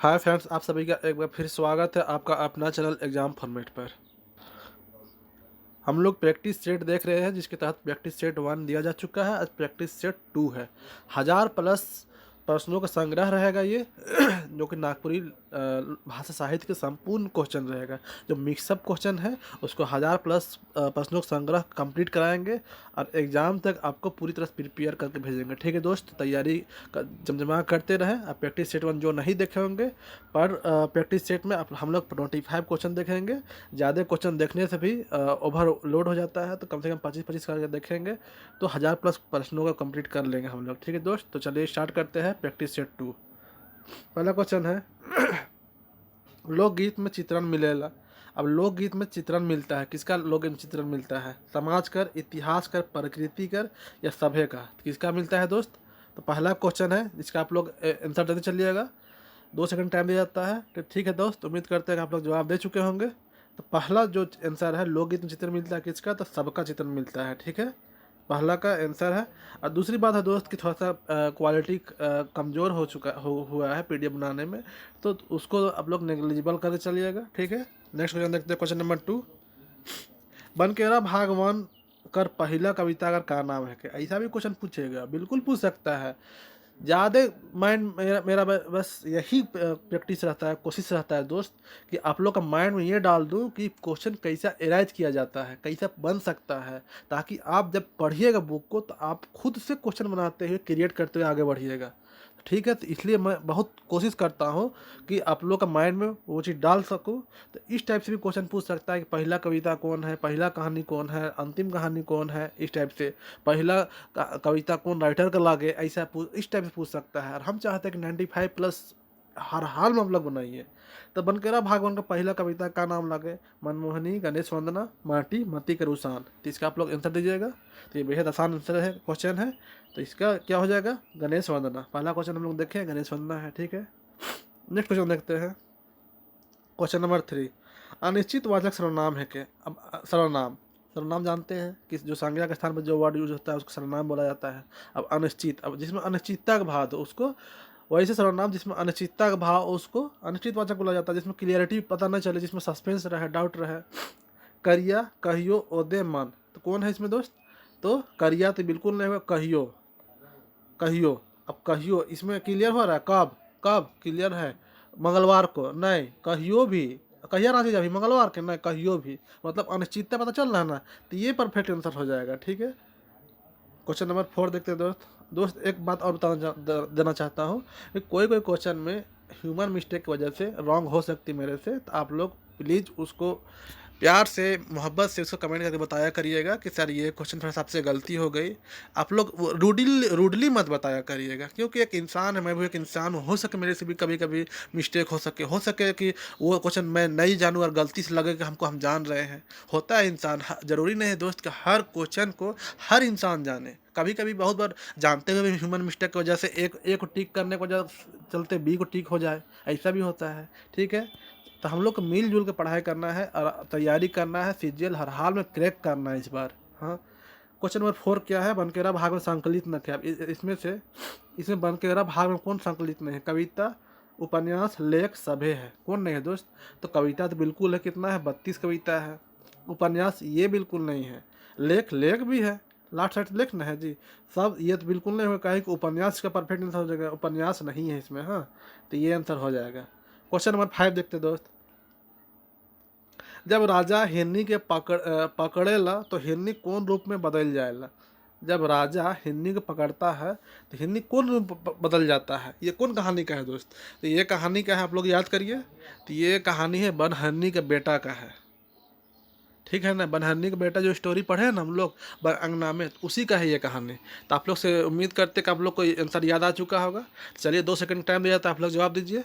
Hi friends, आप सभी का एक बार फिर स्वागत है आपका अपना चैनल एग्जाम फॉर्मेट पर। हम लोग प्रैक्टिस सेट देख रहे हैं जिसके तहत प्रैक्टिस सेट 1 दिया जा चुका है। आज प्रैक्टिस सेट 2 है। 1000+ प्रश्नों का संग्रह रहेगा ये जो कि नागपुरी भाषा साहित्य के संपूर्ण क्वेश्चन रहेगा। जो मिक्सअप क्वेश्चन है उसको 1000+ प्रश्नों का संग्रह कंप्लीट कराएंगे और एग्ज़ाम तक आपको पूरी तरह से प्रिपेयर करके भेजेंगे। ठीक है दोस्त, तैयारी जमजमा करते रहें। आप प्रैक्टिस सेट 1 जो नहीं देखे होंगे पर प्रैक्टिस सेट में हम लोग 25 क्वेश्चन देखेंगे। ज़्यादा क्वेश्चन देखने से भी ओवरलोड हो जाता है, तो कम से कम 25-25 करके देखेंगे तो 1000+ प्रश्नों का कंप्लीट कर लेंगे हम लोग। ठीक है दोस्त, तो चलिए स्टार्ट करते हैं प्रैक्टिस सेट 2। पहला क्वेश्चन है लोकगीत में चित्रण मिलेला। अब लोकगीत में चित्रण मिलता है, किसका लोकगीत में चित्रण मिलता है? समाज कर, इतिहास कर, प्रकृति कर या सभ्य का? किसका मिलता है दोस्त? तो पहला क्वेश्चन है जिसका आप लोग आंसर देते चलिएगा। 2 सेकंड टाइम दिया जाता है। तो ठीक है दोस्त, उम्मीद करते हैं कि आप लोग जवाब दे चुके होंगे। तो पहला जो आंसर है लोकगीत में चित्रण मिलता है किसका? तो सबका चित्रण मिलता है। ठीक है, पहला का आंसर है। और दूसरी बात है दोस्त कि थोड़ा सा क्वालिटी कमज़ोर हुआ है पीडीएफ बनाने में, तो उसको आप लोग नेग्लिजिबल करके चलिएगा। ठीक है, नेक्स्ट क्वेश्चन देखते हैं। क्वेश्चन नंबर 2, बनकेरा भागवान कर पहला कविता का नाम है? क्या ऐसा भी क्वेश्चन पूछेगा? बिल्कुल पूछ सकता है। ज़्यादा माइंड मेरा बस यही प्रैक्टिस रहता है, कोशिश रहता है दोस्त कि आप लोग का माइंड में ये डाल दूँ कि क्वेश्चन कैसा एराइज किया जाता है, कैसा बन सकता है, ताकि आप जब पढ़िएगा बुक को तो आप खुद से क्वेश्चन बनाते हुए क्रिएट करते हुए आगे बढ़िएगा। ठीक है, तो इसलिए मैं बहुत कोशिश करता हूँ कि आप लोग का माइंड में वो चीज़ डाल सकूँ। तो इस टाइप से भी क्वेश्चन पूछ सकता है कि पहला कविता कौन है, पहला कहानी कौन है, अंतिम कहानी कौन है, इस टाइप से पहला कविता कौन राइटर का लागे, ऐसा इस टाइप से पूछ सकता है। और हम चाहते हैं कि 95+ हर हाल में हम लोग बनाइए। तो बनकेरा भागवान का पहला कविता का नाम लागे? मनमोहनी, गणेश वंदना, माटी, मती के रुसान। तो इसका आप लोग आंसर दीजिएगा। तो ये बेहद आसान आंसर है, क्वेश्चन है। तो इसका क्या हो जाएगा? गणेश वंदना। पहला क्वेश्चन हम लोग देखें, गणेश वंदना है। ठीक है, नेक्स्ट क्वेश्चन देखते हैं। क्वेश्चन नंबर 3, अनिश्चित वाचक सर्वनाम है क्या? अब सर्वनाम, सर्वनाम जानते हैं कि जो संज्ञा के स्थान पर जो वर्ड यूज होता है उसको सर्वनाम बोला जाता है। अब अनिश्चित, अब जिसमें अनिश्चितता का भाव हो उसको, वैसे सर्वनाम जिसमें अनिश्चितता का भाव हो उसको अनिश्चित वाचक बोला जाता है। जिसमें क्लियरिटी पता न चले, जिसमें सस्पेंस रहे, डाउट रहे। करिया, कहियो, ओदे, मन। तो कौन है इसमें दोस्त? तो करिया तो बिल्कुल नहीं होगा, कहियो, कहियो। अब कहियो इसमें क्लियर हो रहा है, कब कब क्लियर है? मंगलवार को नहीं, कहियो भी, कहिया ना अभी मंगलवार के नहीं, कहियो भी, मतलब अनिश्चितता पता चल रहा है ना। तो ये परफेक्ट आंसर हो जाएगा। ठीक है, क्वेश्चन नंबर 4 देखते हैं दोस्त। दोस्त एक बात और देना चाहता हूँ कि कोई कोई क्वेश्चन में ह्यूमन मिस्टेक की वजह से रॉन्ग हो सकती है मेरे से, तो आप लोग प्लीज़ उसको प्यार से, मोहब्बत से उसको कमेंट करके बताया करिएगा कि सर ये क्वेश्चन मेरे हिसाब से गलती हो गई। आप लोग रूडली मत बताया करिएगा, क्योंकि एक इंसान है, मैं भी एक इंसान हूँ। हो सके मेरे से भी कभी कभी मिस्टेक हो सके कि वो क्वेश्चन मैं नहीं जानूँ और गलती से लगे कि हमको हम जान रहे हैं। होता है इंसान, ज़रूरी नहीं है दोस्त कि हर क्वेश्चन को हर इंसान जाने। कभी कभी बहुत बार जानते हुए भी ह्यूमन मिस्टेक की वजह से एक को टिक करने की वजह चलते बी को टिक हो जाए, ऐसा भी होता है। ठीक है, तो हम लोग को मिलजुल के पढ़ाई करना है और तैयारी करना है, सीजीएल हर हाल में क्रैक करना है इस बार। हाँ, क्वेश्चन नंबर 4 क्या है? बनकेरा भाग में संकलित न क्या? इसमें से, इसमें बनकेरा भाग में कौन संकलित नहीं है? कविता, उपन्यास, लेख, सभे है? कौन नहीं है दोस्त? तो कविता तो बिल्कुल है, कितना है? 32 कविता है। उपन्यास ये बिल्कुल नहीं है। लेख, लेख भी है, लास्ट साइड लेख ना है जी। सब ये तो बिल्कुल नहीं होगा, कहीं कि उपन्यास का परफेक्ट आंसर हो जाएगा, उपन्यास नहीं है इसमें। हाँ, तो ये आंसर हो जाएगा। क्वेश्चन नंबर 5 देखते दोस्त। जब राजा हिरनी के पकड़ेला तो हिरनी कौन रूप में बदल जाएला? जब राजा हिरनी को पकड़ता है तो हिरनी कौन रूप बदल जाता है? ये कौन कहानी का है दोस्त? तो ये कहानी का है, आप लोग याद करिए। तो ये कहानी है बनहरनी के बेटा का है। ठीक है ना, बनहरनी का बेटा जो स्टोरी पढ़े हैं ना हम लोग अंगना में, तो उसी का है ये कहानी। तो आप लोग से उम्मीद करते कि आप लोग को आंसर याद आ चुका होगा। चलिए 2 सेकंड टाइम दिया जाता है, आप लोग जवाब दीजिए।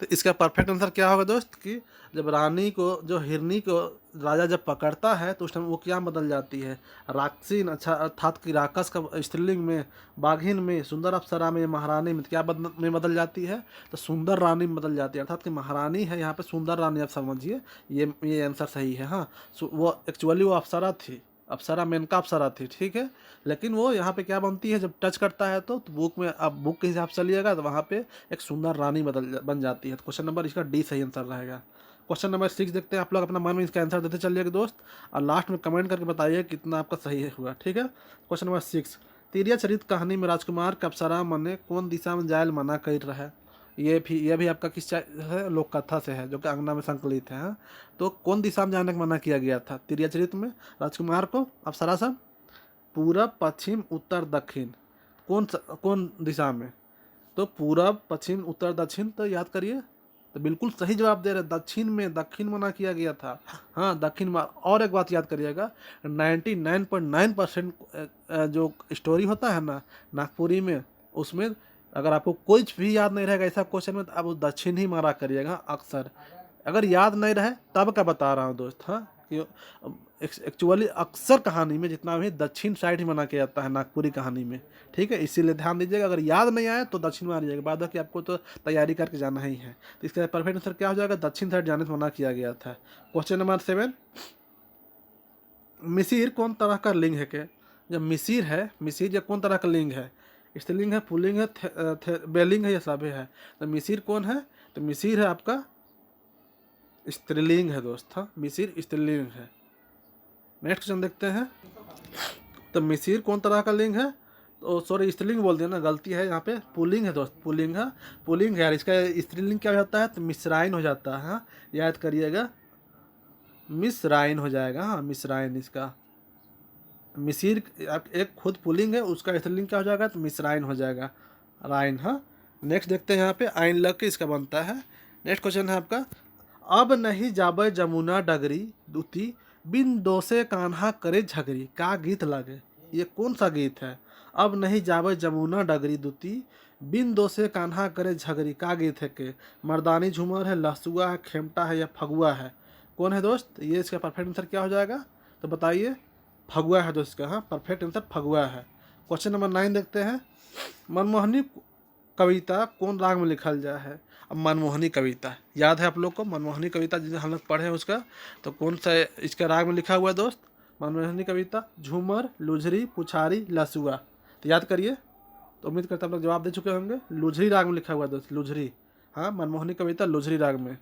तो इसका परफेक्ट आंसर क्या होगा दोस्त कि जब रानी को, जो हिरनी को राजा जब पकड़ता है तो उस टाइम वो क्या बदल जाती है? राक्षसी, अच्छा अर्थात कि राक्षस का स्त्रीलिंग में, बाघिन में, सुंदर अप्सरा में, महारानी में क्या में बदल जाती है? तो सुंदर रानी में बदल जाती है। अर्थात कि महारानी है यहाँ पे, सुंदर रानी आप समझिए। ये आंसर सही है। हाँ, वो एक्चुअली वो अप्सरा थी, अप्सरा मेनका अप्सरा थी, ठीक है। लेकिन वो यहाँ पे क्या बनती है, जब टच करता है तो बुक में, आप बुक के हिसाब से चलिएगा तो वहाँ पे एक सुंदर रानी बन जाती है। तो क्वेश्चन नंबर इसका डी सही आंसर रहेगा। क्वेश्चन नंबर 6 देखते हैं, आप लोग अपना मन में इसका आंसर देते चलिएगा दोस्त, और लास्ट में कमेंट करके बताइए कितना आपका सही हुआ, ठीक है। क्वेश्चन नंबर 6, तिरिया चरित कहानी में राजकुमार के अप्सरा मने कौन दिशा में जायल मना कर रहा है। ये भी आपका किस है, लोक कथा से है, जो कि अंगना में संकलित है। हाँ? तो कौन दिशा में जाने का मना किया गया था तिरिया चरित में राजकुमार को अप्सरा सब? पूरब, पश्चिम, उत्तर, दक्षिण। कौन दिशा में? तो पूरब, पश्चिम, उत्तर, दक्षिण। तो याद करिए, तो बिल्कुल सही जवाब दे रहे, दक्षिण में, दक्षिण मना किया गया था। हाँ, दक्षिण में। और एक बात याद करिएगा, 99.9% जो स्टोरी होता है ना नागपुरी में, उसमें अगर आपको कुछ भी याद नहीं रहेगा ऐसा क्वेश्चन में, तो आप दक्षिण ही मारा करिएगा अक्सर। अगर याद नहीं रहे तब का बता रहा हूँ दोस्त। हाँ, कि एक्चुअली अक्सर कहानी में जितना भी दक्षिण साइड ही मना किया जाता है नागपुरी कहानी में, ठीक है। इसीलिए ध्यान दीजिएगा, अगर याद नहीं आए तो दक्षिण में आ जाएगा, बाद कि आपको तो तैयारी करके जाना ही है। तो इसका परफेक्ट आंसर क्या हो जाएगा, दक्षिण साइड जाने से मना किया गया था। क्वेश्चन नंबर 7, मिसिर कौन तरह का लिंग है के? जब मिसिर है, मिसिर या कौन तरह का लिंग है? स्त्रीलिंग है, पुल्लिंग है, बेलिंग है या सभ्य है? तो मिसिर कौन है? तो मिसिर है आपका स्त्रीलिंग है दोस्त। हाँ, मिसिर स्त्रीलिंग है। नेक्स्ट क्वेश्चन देखते हैं, तो मिसिर कौन तरह का लिंग है? तो सॉरी, स्त्रीलिंग बोल दिया ना, गलती है यहाँ पे, पुल्लिंग है दोस्त, पुल्लिंग है, पुल्लिंग है यार। इसका स्त्रीलिंग क्या हो जाता है? तो मिस्राइन हो जाता है। हाँ, याद करिएगा, मिस्राइन हो जाएगा। हाँ, मिस्राइन इसका। मिसिर एक खुद पुल्लिंग है, उसका स्त्रीलिंग क्या हो जाएगा? तो मिस्राइन हो जाएगा, राइन। हाँ, नेक्स्ट देखते हैं यहाँ पे, आइन लग के इसका बनता है। नेक्स्ट क्वेश्चन है आपका, अब नहीं जाबे जमुना डगरी दूती बिन दोसे कान्हा करे झगरी, का गीत लगे? ये कौन सा गीत है? अब नहीं जाबे जमुना डगरी दूती बिन दोसे कान्हा करे झगरी, का गीत है के? मर्दानी झूमर है, लहसुआ है, खेमटा है या फगुआ है? कौन है दोस्त? ये इसका परफेक्ट आंसर क्या हो जाएगा? तो बताइए। फगुआ है दोस्त का। हाँ, परफेक्ट आंसर फगुआ है। क्वेश्चन नंबर 9 देखते हैं, मनमोहनी कविता कौन राग में लिखल जाए है? अब मनमोहनी कविता याद है आप लोग को, मनमोहनी कविता जिसे हम लोग पढ़े हैं उसका, तो कौन सा इसका राग में लिखा हुआ है दोस्त? मनमोहनी कविता झूमर, लुझरी, पुछारी, लसुआ। तो याद करिए। तो उम्मीद करता आप लोग जवाब दे चुके होंगे। लुझरी राग में लिखा हुआ है दोस्त, लुझरी। हाँ, मनमोहनी कविता लुझरी राग में।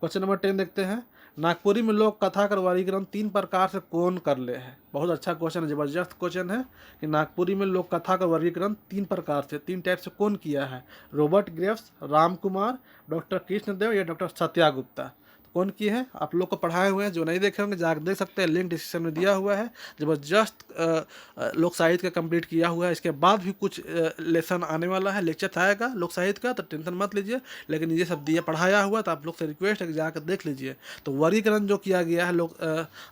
क्वेश्चन नंबर 10 देखते हैं, नागपुरी में लोक कथा का वर्गीकरण 3 प्रकार से कौन कर ले है? बहुत अच्छा क्वेश्चन है, जबरदस्त क्वेश्चन है कि नागपुरी में लोक कथा का वर्गीकरण 3 प्रकार से, 3 टाइप से कौन किया है? Robert Graves, Ram Kumar, doctor Krishnadev या डॉक्टर सत्या गुप्ता? तो कौन किए हैं? आप लोग को पढ़ाए हुए हैं, जो नहीं देखे होंगे जाकर देख सकते हैं, लिंक डिस्क्रिप्शन में दिया हुआ है। जबरदस्त लोक साहित्य का कंप्लीट किया हुआ है। इसके बाद भी कुछ लेसन आने वाला है, लेक्चर आएगा लोक साहित्य का, तो टेंशन मत लीजिए। लेकिन ये सब दिया पढ़ाया हुआ, तो आप लोग से रिक्वेस्ट है कि जाकर देख लीजिए। तो वर्गीकरण जो किया गया है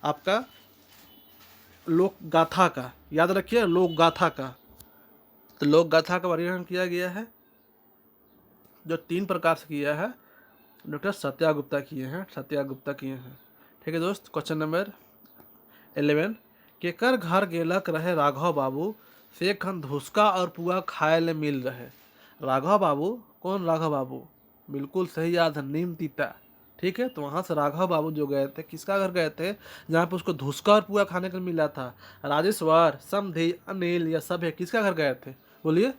आपका लोक गाथा का, याद रखिए, लोक गाथा का। तो लोक गाथा का वर्गीकरण किया गया है जो 3 प्रकार से किया है, डॉक्टर सत्या गुप्ता किए हैं, सत्या गुप्ता किए हैं। ठीक है दोस्त। क्वेश्चन नंबर 11, केकर घर गेलक रहे राघव बाबू से खन धुसका और पुआ खाए ले मिल रहे? राघव बाबू, कौन राघव बाबू? बिल्कुल सही याद है, नीम तीता। ठीक है, तो वहाँ से राघव बाबू जो गए थे, किसका घर गए थे जहाँ पे उसको धुसका और पुआ खाने को मिला था? राजेश्वर, समधी, अनिल या सभे, किसका घर गए थे? बोलिए।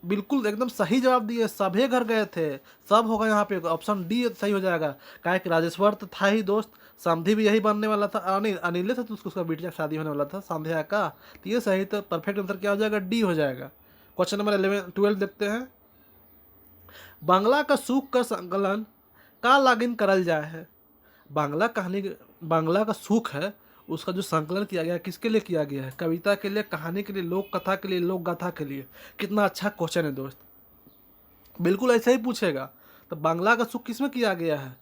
बिल्कुल एकदम सही जवाब दिए, सभे घर गए थे। सब होगा यहाँ पे, ऑप्शन डी सही हो जाएगा। काहे कि राजेश्वर तो था ही दोस्त, समधी भी यही बनने वाला था, अनिल, अनिल से तो उसका बेटी का शादी होने वाला था संध्या का। तो ये सही, तो परफेक्ट आंसर क्या हो जाएगा? डी हो जाएगा। क्वेश्चन नंबर 12 देखते हैं, बांग्ला का सूख का संकलन का लागिन करल जाए है? बांग्ला का सूख है, उसका जो संकलन किया गया है, किसके लिए किया गया है? कविता के लिए, कहानी के लिए, लोक कथा के लिए, लोक गाथा के लिए। कितना अच्छा क्वेश्चन है दोस्त, बिल्कुल ऐसा ही पूछेगा। तो बांग्ला का सुख किसमें किया गया है?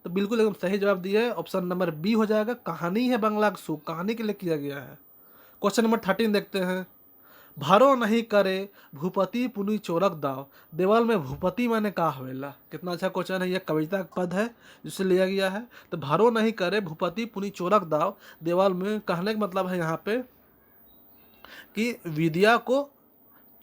तो बिल्कुल एकदम सही जवाब दिया है, ऑप्शन नंबर बी हो जाएगा। कहानी है बांग्ला का सुख, कहानी के लिए किया गया है। क्वेश्चन नंबर 13 देखते हैं, भरो नहीं करे भूपति पुनि चोरक दाव, देवल में भूपति माने का होवेला? कितना अच्छा क्वेश्चन है, यह कविता का पद है जिससे लिया गया है। तो भरो नहीं करे भूपति पुनि चोरक दाव, देवल में कहने का मतलब है यहाँ पे कि विद्या को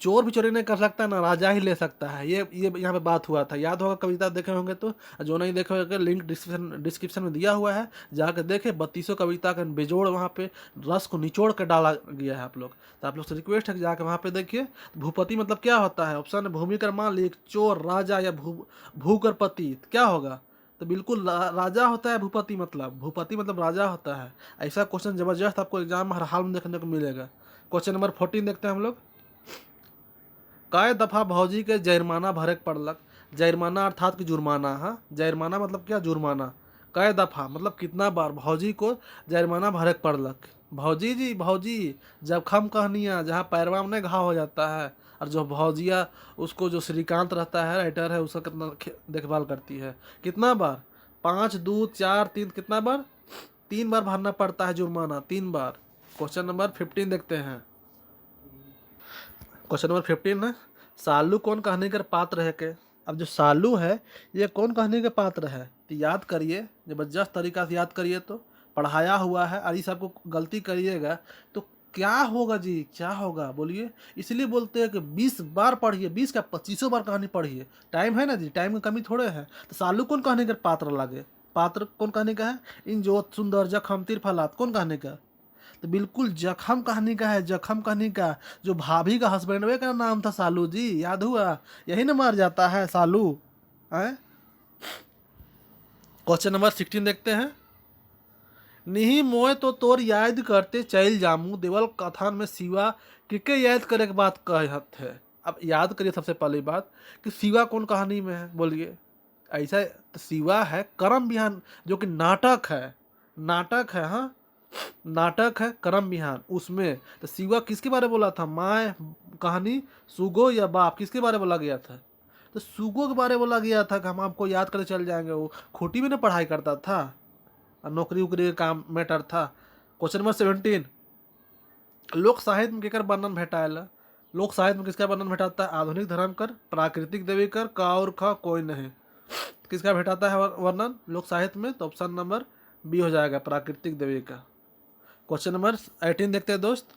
चोर भी चोरी नहीं कर सकता ना राजा ही ले सकता है। ये यहाँ पे बात हुआ था, याद होगा, कविता देखे होंगे तो, जो नहीं देखे होंगे लिंक डिस्क्रिप्शन में दिया हुआ है, जाकर देखे। 32 कविता का बेजोड़ वहाँ पे रस को निचोड़ कर डाला गया है आप लोग। तो आप लोग से रिक्वेस्ट है कि जाकर वहाँ पे देखिए। भूपति मतलब क्या होता है, ऑप्शन है भूमिकर मालिक, चोर, राजा या भूकर पति, क्या होगा? तो बिल्कुल राजा होता है भूपति मतलब राजा होता है। ऐसा क्वेश्चन जबरदस्त आपको एग्जाम में हर हाल में देखने को मिलेगा। क्वेश्चन नंबर 14 देखते हैं हम लोग। कई दफा भौजी के जरिमाना भरे पड़लक। जरिमाना अर्थात कि जुर्माना। हाँ, जरिमाना मतलब क्या, जुर्माना। कई दफा मतलब कितना बार भौजी को जरिमाना भरे पड़लक। भौजी जी भौजी, जब खम कहनिया, जहाँ पैरवा में घाव हो जाता है, और जो भौजिया उसको, जो श्रीकांत रहता है राइटर है, उसका कितना देखभाल करती है। कितना बार, 5, 2, 4, 3, कितना बार, 3 बार भरना पड़ता है जुर्माना, 3 बार। क्वेश्चन नंबर 15 देखते हैं। क्वेश्चन नंबर 15 है, सालू कौन कहने का पात्र है के? अब जो सालू है ये कौन कहने के पात्र है? तो याद करिए, जबरदस्त तरीका से याद करिए, तो पढ़ाया हुआ है। और इस आपको गलती करिएगा तो क्या होगा जी, क्या होगा बोलिए। इसलिए बोलते हैं कि 20 बार पढ़िए, 20 का 25 बार कहानी पढ़िए। टाइम है ना जी, टाइम की कमी थोड़े है। तो सालू कौन कहने का पात्र लगे? पात्र कौन कहने का है? इन जोत सुंदर जखम तीर फलात, कौन कहने का? तो बिल्कुल जखम कहानी का है, जखम कहानी का। जो भाभी का हस्बैंड वे का नाम था सालू जी, याद हुआ? यही ना मार जाता है सालू है। क्वेश्चन नंबर 16 देखते हैं। नहीं मोए तो तोर याद करते चल जामू देवल कथान में सिवा किके याद करे के बात कहत है। अब याद करिए सबसे पहली बात कि सिवा कौन कहानी में है बोलिए। ऐसा तो सिवा है करम बिहान, जो कि नाटक है, नाटक है। हाँ, नाटक है करम बिहान, उसमें तो शिवा किसके बारे में बोला था? माँ कहानी, सुगो या बाप, किसके बारे में बोला गया था? तो सुगो के बारे में बोला गया था कि हम आपको याद करके चल जाएंगे। वो खोटी में ना पढ़ाई करता था, और नौकरी उकरी का काम मैटर था। क्वेश्चन नंबर 17, लोक साहित्य में केकर वर्णन भेटाएला? लोक साहित्य में किसका वर्णन भेटाता है? आधुनिक धर्म कर, प्राकृतिक देवी कर, का और खा कोई नहीं। किसका भेटाता है वर्णन लोक साहित्य में? तो ऑप्शन नंबर बी हो जाएगा, प्राकृतिक देवी का। क्वेश्चन नंबर 18 देखते हैं दोस्त।